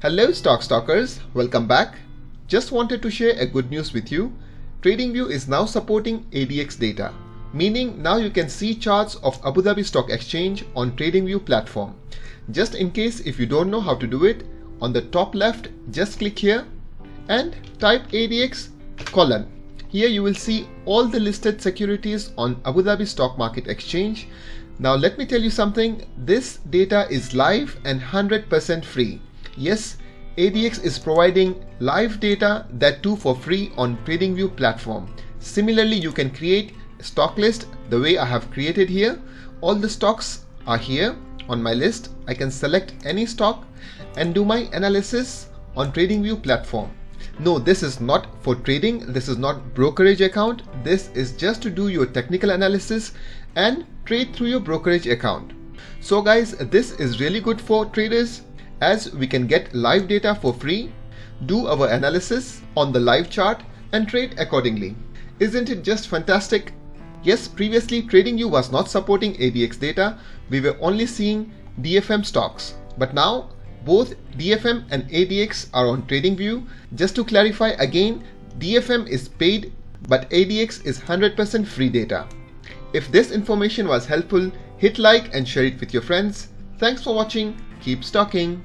Hello stock stalkers, welcome back. Just wanted to share a good news with you. Tradingview is now supporting ADX data, meaning now you can see charts of Abu Dhabi Stock Exchange on Tradingview platform. Just in case if you don't know how to do it, on the top left, just click here and type ADX colon. Here you will see all the listed securities on Abu Dhabi Stock Market Exchange. Now let me tell you something, this data is live and 100% free. Yes, ADX is providing live data, that too for free on Tradingview platform. Similarly, you can create a stock list the way I have created here. All the stocks are here on my list. I can select any stock and do my analysis on Tradingview platform. No, this is not for trading. This is not brokerage account. This is just to do your technical analysis and trade through your brokerage account. So guys, this is really good for traders, as we can get live data for free, do our analysis on the live chart and trade accordingly. Isn't it just fantastic? Yes, previously Tradingview was not supporting ADX data. We were only seeing DFM stocks. But now both DFM and ADX are on Tradingview. Just to clarify again, DFM is paid but ADX is 100% free data. If this information was helpful, hit like and share it with your friends. Thanks for watching. Keep stocking.